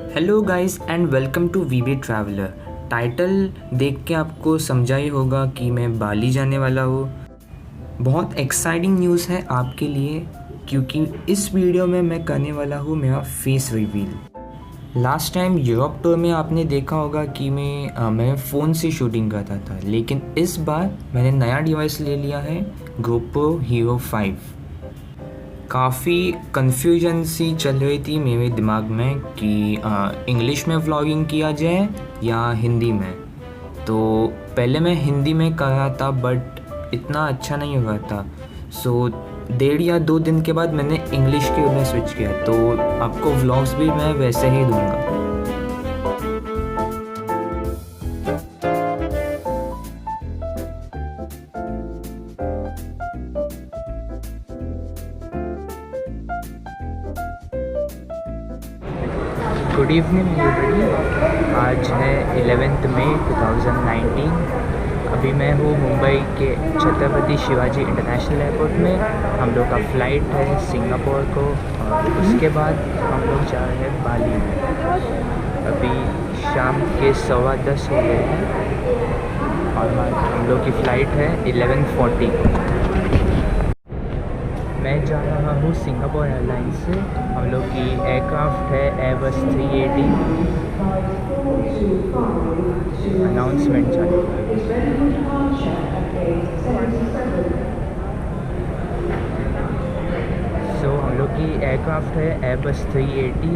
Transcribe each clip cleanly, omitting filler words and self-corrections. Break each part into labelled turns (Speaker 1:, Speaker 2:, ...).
Speaker 1: Hello guys and welcome to VB traveller. Title देख के आपको समझा ही होगा कि मैं बाली जाने वाला हूँ। बहुत एक्साइटिंग न्यूज़ है आपके लिए क्योंकि इस वीडियो में मैं करने वाला हूँ मेरा face reveal. Last time Europe tour में आपने देखा होगा कि मैं फ़ोन से शूटिंग करता था, लेकिन इस बार मैंने नया डिवाइस ले लिया है, GoPro Hero 5। काफ़ी कन्फ्यूजन सी चल रही थी मेरे दिमाग में कि इंग्लिश में व्लॉगिंग किया जाए या हिंदी में। तो पहले मैं हिंदी में कर रहा था बट इतना अच्छा नहीं हुआ था। सो 1.5 या 2 दिन के बाद मैंने इंग्लिश के में स्विच किया, तो आपको व्लॉग्स भी मैं वैसे ही दूंगा। Good evening everybody. आज है 11 मई 2019। अभी मैं हूँ मुंबई के छत्रपति शिवाजी इंटरनेशनल एयरपोर्ट में। हम लोग का फ़्लाइट है सिंगापुर को और उसके बाद हम लोग जा रहे हैं बाली में। अभी शाम के 10:15 हो गए हैं और हम लोग की फ़्लाइट है 11:40 को। मैं जा रहा हूँ सिंगापुर एयरलाइंस से। हम लोग की एयरक्राफ्ट है एयरबस 380। अनाउंसमेंट चालू है। सो हम लोग की एयरक्राफ्ट है एयरबस 380।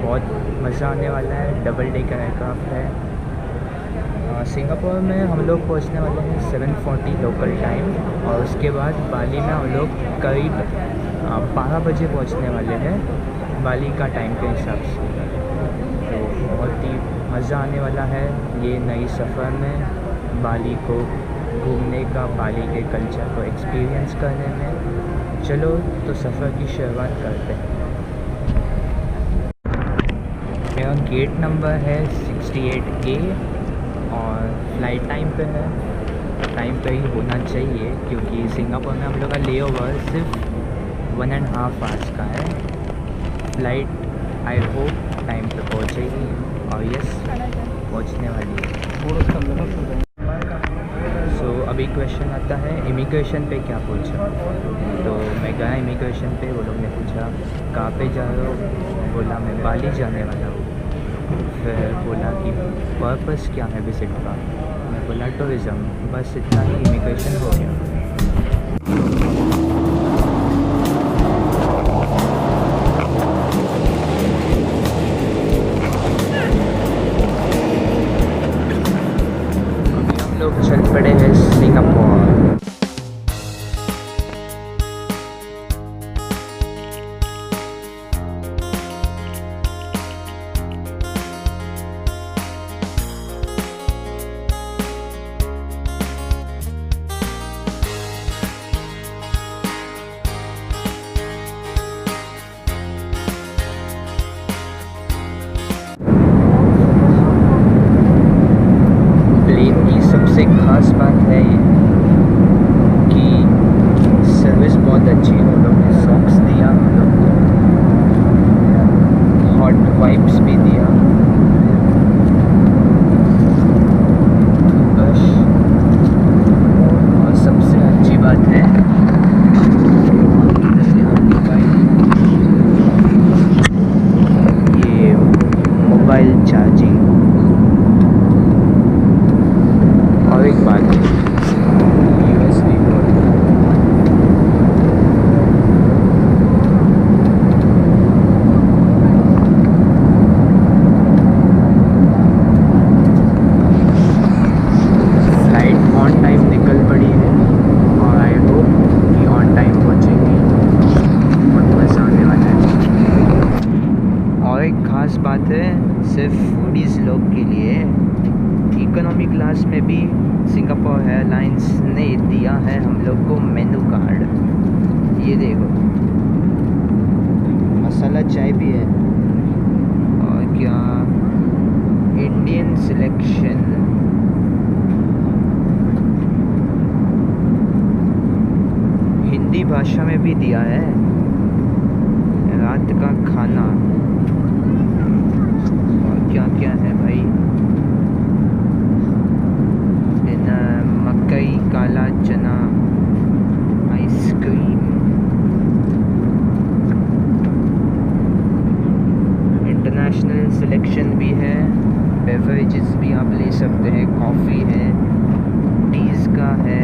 Speaker 1: बहुत मज़ा आने वाला है, डबल डेकर एयरक्राफ्ट है। सिंगापुर में हम लोग पहुंचने वाले हैं 7:40 लोकल टाइम और उसके बाद बाली में हम लोग करीब 12 बजे पहुंचने वाले हैं बाली का टाइम के हिसाब से। तो बहुत ही मज़ा आने वाला है ये नई सफ़र में, बाली को घूमने का, बाली के कल्चर को एक्सपीरियंस करने में। चलो तो सफ़र की शुरुआत करते हैं। मेरा गेट नंबर है 68A और फ़्लाइट टाइम पे है। टाइम पे ही होना चाहिए क्योंकि सिंगापुर में हम लोग का ले ओवर सिर्फ 1.5 आवर्स का है। फ़्लाइट आई होप टाइम पे पहुँचेगी और यस पहुँचने वाली है। सो अभी क्वेश्चन आता है इमिग्रेशन पे क्या पूछा। तो मैं गया इमिग्रेशन पे, वो लोग ने पूछा कहाँ पे जा रहे हो, बोला मैं बाली जाने वाला हूँ। फिर बोला कि पर्पस क्या है विज़िट का, मैं बोला टूरिज़म। बस इतना ही इमिग्रेशन हो गया। अभी हम लोग चल पड़े हैं सिंगापुर। सबसे ख़ास बात है ये कि सर्विस बहुत अच्छी है। उन लोग ने सॉक्स दिया, हम लोग को हॉट वाइप्स भी दिया, बस। और सबसे अच्छी बात है ये मोबाइल चार्जिंग। और एक बात है USB port. Flight on time निकल पड़ी है और आई होप कि ऑन टाइम पहुंचेगी। बहुत मज़ा आने वाला है। और एक ख़ास बात है सिर्फ फूडीज़ लोग के लिए, इकोनॉमी क्लास में भी सिंगापुर एयरलाइंस ने दिया है हम लोग को मेनू कार्ड। ये देखो, मसाला चाय भी है और क्या इंडियन सिलेक्शन। हिंदी भाषा में भी दिया है। रात का खाना इंटरनेशनल सिलेक्शन भी है, बेवरेजेस भी आप ले सकते हैं, कॉफ़ी है, टीज़ का है,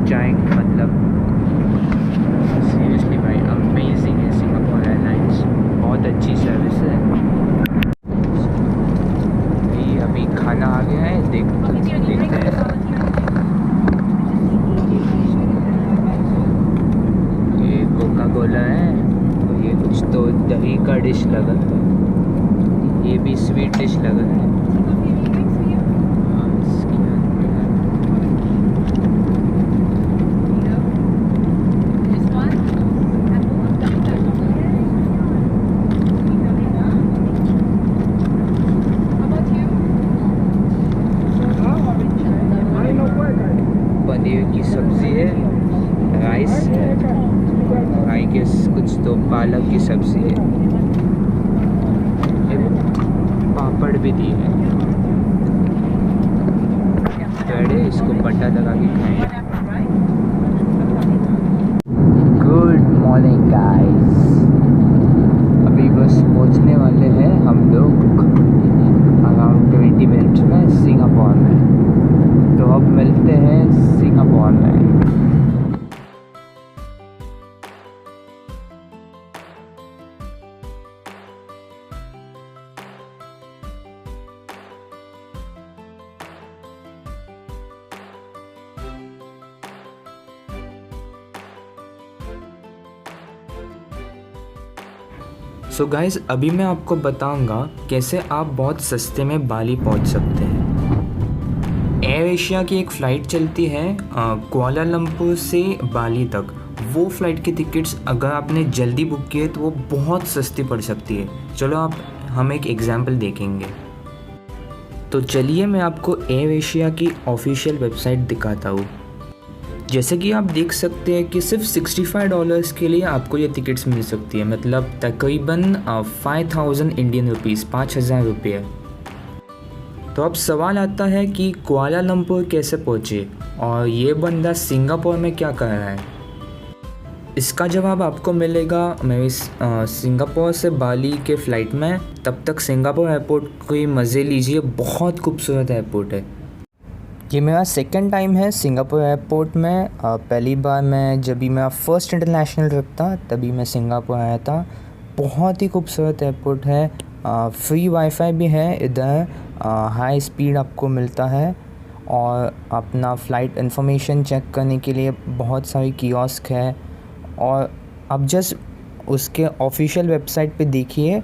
Speaker 1: चाय, मतलब सीरियसली भाई अमेजिंग है सिंगापुर एयरलाइंस, बहुत अच्छी सर्विस है। अभी खाना आ गया है, देखते हैं। ये कोका कोला है, और ये कुछ तो दही का डिश लगा है, ये भी स्वीट डिश लगा है। पनीर की सब्ज़ी है, राइस है, आई गेस कुछ तो पालक की सब्ज़ी है, पापड़ भी दी है। बैठे इसको बट्टा लगा के खाएंगे। गुड मॉर्निंग गाइस, अभी बस पहुंचने वाले हैं हम लोग अराउंड 20 मिनट्स में सिंगापुर में। तो अब मिलते हैं सिंगापुर में। सो गाइज़, अभी मैं आपको बताऊंगा कैसे आप बहुत सस्ते में बाली पहुंच सकते हैं। एयर एशिया की एक फ़्लाइट चलती है कुआलालंपुर से बाली तक। वो फ़्लाइट की टिकट्स अगर आपने जल्दी बुक किए तो वो बहुत सस्ती पड़ सकती है। चलो हम एक एग्जांपल देखेंगे। तो चलिए मैं आपको एयर एशिया की ऑफिशियल वेबसाइट दिखाता हूँ। जैसे कि आप देख सकते हैं कि सिर्फ $65 के लिए आपको ये टिकट्स मिल सकती है, मतलब तकरीबन 5000 इंडियन रुपीज़, 5000 रुपये। तो अब सवाल आता है कि कुआलालंपुर कैसे पहुँचे और ये बंदा सिंगापुर में क्या कर रहा है। इसका जवाब आपको मिलेगा मेरे सिंगापुर से बाली के फ़्लाइट में। तब तक सिंगापुर एयरपोर्ट के मज़े लीजिए, बहुत खूबसूरत एयरपोर्ट है। ये मेरा सेकंड टाइम है सिंगापुर एयरपोर्ट में। पहली बार मैं जब भी मेरा फर्स्ट इंटरनेशनल ट्रिप था तभी मैं सिंगापुर आया था। बहुत ही खूबसूरत एयरपोर्ट है, फ्री वाईफाई भी है इधर, हाई स्पीड आपको मिलता है, और अपना फ़्लाइट इन्फॉर्मेशन चेक करने के लिए बहुत सारी कियोस्क है। और अब जस्ट उसके ऑफिशियल वेबसाइट पे देखिए,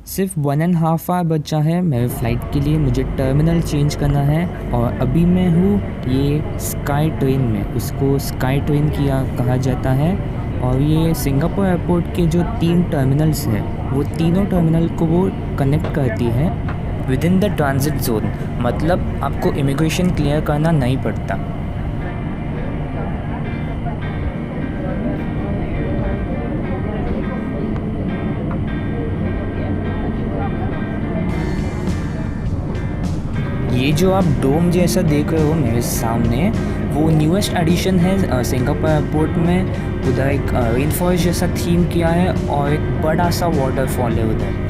Speaker 1: सिर्फ 1.5 आवर बचा है मेरे फ़्लाइट के लिए, मुझे टर्मिनल चेंज करना है। और अभी मैं हूँ ये स्काई ट्रेन में, उसको स्काई ट्रेन कहा जाता है। और ये सिंगापुर एयरपोर्ट के जो 3 टर्मिनल्स हैं वो तीनों टर्मिनल को वो कनेक्ट करती है with in the transit zone, मतलब आपको इमिग्रेशन क्लियर करना नहीं पड़ता। ये जो आप डोम जैसा देख रहे हो मेरे सामने, वो न्यूएस्ट एडिशन है सिंगापुर एयरपोर्ट में। उधर एक रेन फॉरेस्ट जैसा थीम किया है और एक बड़ा सा वाटरफॉल है उधर।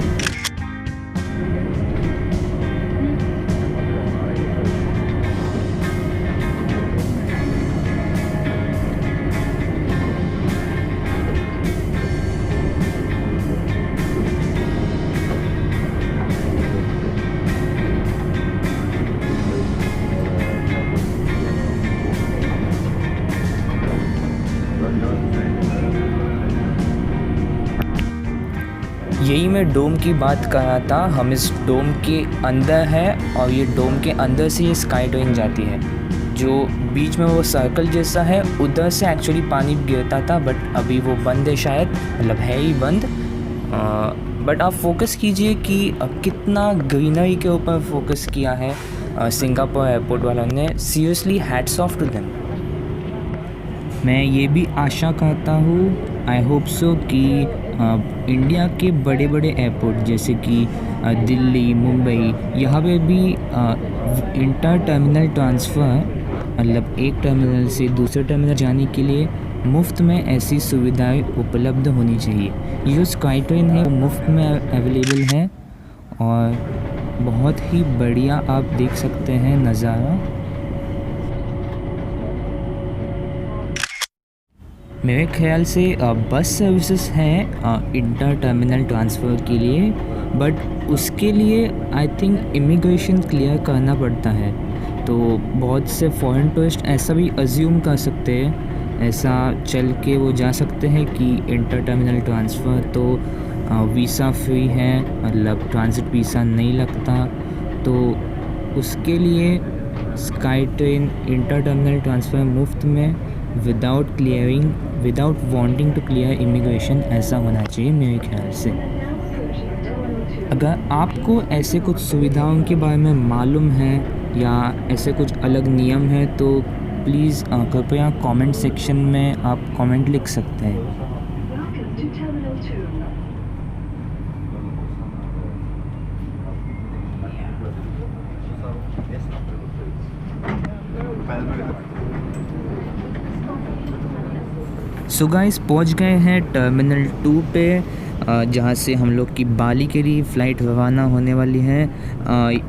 Speaker 1: यही मैं डोम की बात कर रहा था। हम इस डोम के अंदर है और ये डोम के अंदर से ये स्काई ट्रेन जाती है। जो बीच में वो सर्कल जैसा है उधर से एक्चुअली पानी गिरता था, बट अभी वो बंद है शायद, मतलब है ही बंद। बट आप फोकस कीजिए कि कितना ग्रीनरी के ऊपर फोकस किया है सिंगापुर एयरपोर्ट वालों ने। Seriously hats off to them. मैं ये भी आशा करता हूँ, आई होप सो, कि इंडिया के बड़े बड़े एयरपोर्ट जैसे कि दिल्ली, मुंबई, यहाँ पे भी इंटर टर्मिनल ट्रांसफ़र, मतलब एक टर्मिनल से दूसरे टर्मिनल जाने के लिए मुफ्त में ऐसी सुविधाएं उपलब्ध होनी चाहिए। ये जो स्काई ट्रेन है वो मुफ्त में अवेलेबल है और बहुत ही बढ़िया आप देख सकते हैं नज़ारा। मेरे ख्याल से बस सर्विसेज हैं इंटर टर्मिनल ट्रांसफ़र के लिए, बट उसके लिए आई थिंक इमिग्रेशन क्लियर करना पड़ता है। तो बहुत से फॉरेन टूरिस्ट ऐसा भी अज्यूम कर सकते हैं, ऐसा चल के वो जा सकते हैं कि इंटर टर्मिनल ट्रांसफ़र तो वीज़ा फ्री है, मतलब ट्रांजिट वीज़ा नहीं लगता। तो उसके लिए sky train inter terminal transfer मुफ्त में without wanting to clear immigration, ऐसा होना चाहिए मेरे ख्याल से। अगर आपको ऐसे कुछ सुविधाओं के बारे में मालूम है या ऐसे कुछ अलग नियम है तो प्लीज़ कृपया कमेंट सेक्शन में आप कमेंट लिख सकते हैं। सो गाइस पहुंच गए हैं टर्मिनल 2 पे, जहाँ से हम लोग की बाली के लिए फ़्लाइट रवाना होने वाली है।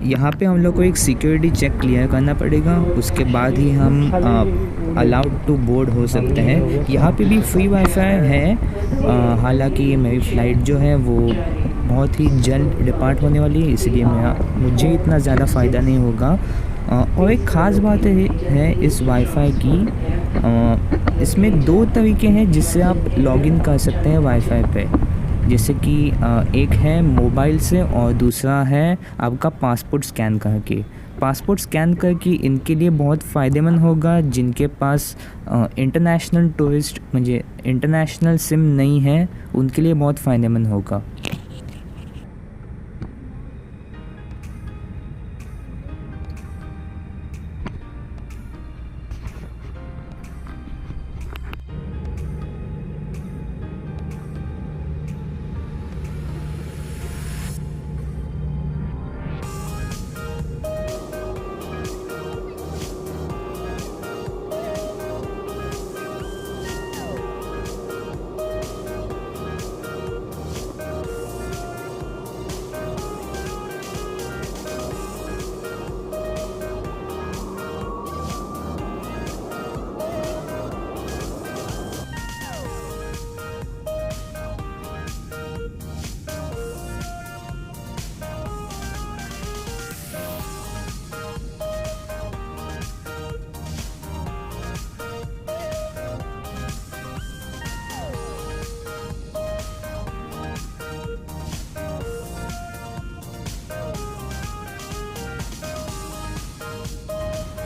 Speaker 1: यहाँ पे हम लोग को एक सिक्योरिटी चेक क्लियर करना पड़ेगा, उसके बाद ही हम अलाउड टू बोर्ड हो सकते हैं। यहाँ पे भी फ्री वाईफाई है, हालांकि मेरी फ़्लाइट जो है वो बहुत ही जल्द डिपार्ट होने वाली है, इसलिए मुझे इतना ज़्यादा फ़ायदा नहीं होगा। और एक ख़ास बात है इस वाईफाई की, इसमें 2 तरीके हैं जिससे आप लॉगिन कर सकते हैं वाईफाई पे। जैसे कि एक है मोबाइल से और दूसरा है आपका पासपोर्ट स्कैन करके। पासपोर्ट स्कैन करके इनके लिए बहुत फ़ायदेमंद होगा जिनके पास इंटरनेशनल टूरिस्ट मुझे इंटरनेशनल सिम नहीं है, उनके लिए बहुत फ़ायदेमंद होगा।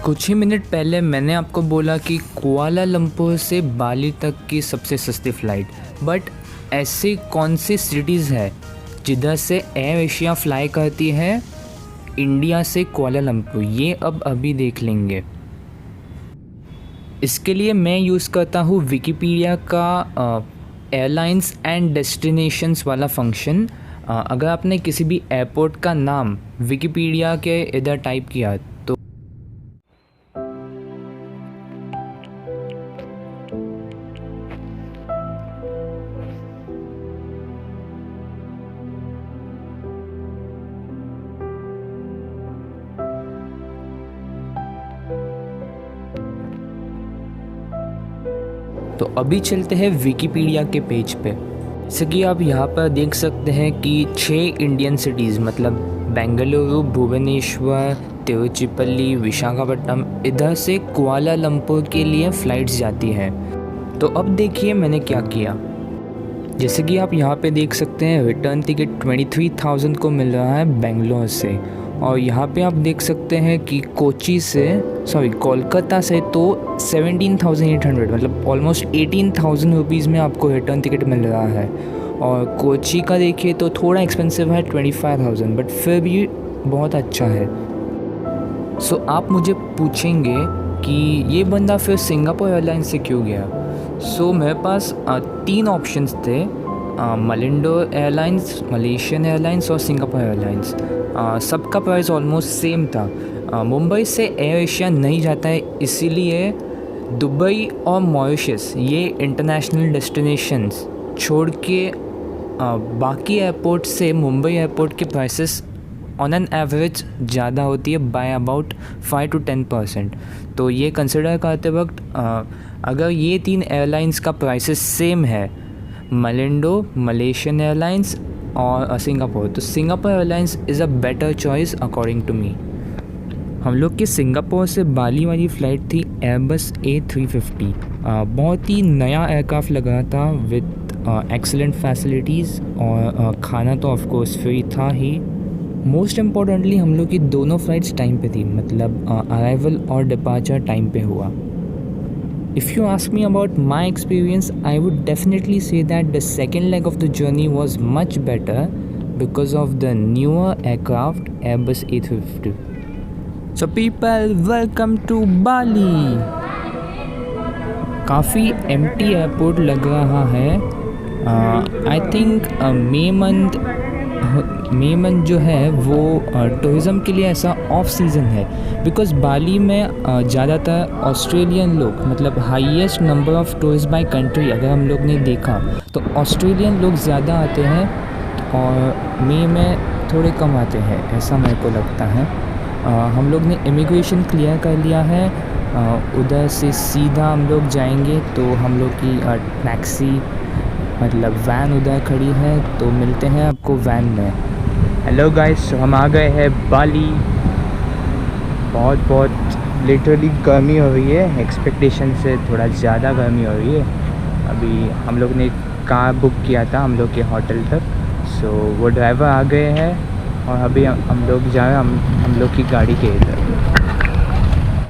Speaker 1: कुछ ही मिनट पहले मैंने आपको बोला कि कुआलालंपुर से बाली तक की सबसे सस्ती फ़्लाइट, बट ऐसी कौन सी सिटीज़ है जिधर से एयर एशिया फ़्लाई करती है इंडिया से कुआलालंपुर, ये अब अभी देख लेंगे। इसके लिए मैं यूज़ करता हूँ विकिपीडिया का एयरलाइंस एंड डेस्टिनेशंस वाला फंक्शन। अगर आपने किसी भी एयरपोर्ट का नाम विकिपीडिया के इधर टाइप किया तो अभी चलते हैं विकिपीडिया के पेज पे। जैसे कि आप यहाँ पर देख सकते हैं कि 6 इंडियन सिटीज़ मतलब बेंगलुरु, भुवनेश्वर, तिरुचिपल्ली, विशाखापट्टनम, इधर से कुआलालंपुर के लिए फ़्लाइट्स जाती हैं। तो अब देखिए मैंने क्या किया। जैसे कि आप यहाँ पे देख सकते हैं रिटर्न टिकट 23,000 को मिल रहा है बेंगलोर से, और यहाँ पे आप देख सकते हैं कि कोलकाता से तो 17,800 मतलब ऑलमोस्ट 18,000 रुपीज़ में आपको रिटर्न टिकट मिल रहा है। और कोची का देखिए तो थोड़ा एक्सपेंसिव है 25,000, बट फिर भी बहुत अच्छा है। सो आप मुझे पूछेंगे कि ये बंदा फिर सिंगापुर एयरलाइंस से क्यों गया। सो मेरे पास 3 ऑप्शंस थे, मलिंडो एयरलाइंस, मलेशियन एयरलाइंस और सिंगापुर एयरलाइंस। सबका प्राइस ऑलमोस्ट सेम था। मुंबई से एयर एशिया नहीं जाता है, इसीलिए दुबई और मॉरिशस ये इंटरनेशनल डेस्टिनेशंस छोड़ के बाकी एयरपोर्ट से मुंबई एयरपोर्ट के प्राइसेस ऑन एन एवरेज ज़्यादा होती है बाय अबाउट 5 to 10%। तो ये कंसिडर करते वक्त अगर ये 3 एयरलाइंस का प्राइसेस सेम है, मलिंडो, मलेशियन एयरलाइंस और सिंगापुर, तो Singapore Airlines is a better choice according to me. हम लोग की सिंगापुर से बाली वाली फ़्लाइट थी एयरबस A350। बहुत ही नया एयरक्राफ्ट लग रहा था विद एक्सेलेंट फैसिलिटीज़ और खाना तो ऑफ कोर्स फ्री था ही। मोस्ट इम्पॉर्टेंटली हम लोग की दोनों फ़्लाइट्स टाइम पे थी, मतलब अराइवल और डिपार्चर टाइम पे हुआ। If you ask me about my experience, I would definitely say that the second leg of the journey was much better because of the newer aircraft Airbus A350. So people, welcome to Bali. काफ़ी empty airport लग रहा है। I think May month जो है वो tourism के लिए ऐसा ऑफ सीज़न है, बिकॉज़ बाली में ज़्यादातर ऑस्ट्रेलियन लोग, मतलब highest number of tourist by country अगर हम लोग ने देखा तो ऑस्ट्रेलियन लोग ज़्यादा आते हैं और मई में थोड़े कम आते हैं, ऐसा मेरे को लगता है। हम लोग ने इमिग्रेशन क्लियर कर लिया है, उधर से सीधा हम लोग जाएंगे तो हम लोग की टैक्सी मतलब वैन उधर खड़ी है, तो मिलते हैं आपको वैन में। हेलो गाइस, हम आ गए हैं बाली। बहुत लिटरली गर्मी हो रही है, एक्सपेक्टेशन से थोड़ा ज़्यादा गर्मी हो रही है। अभी हम लोग ने कार बुक किया था हम लोग के होटल तक, सो वो ड्राइवर आ गए हैं और अभी हम लोग जा रहे हैं हम लोग की गाड़ी के इधर।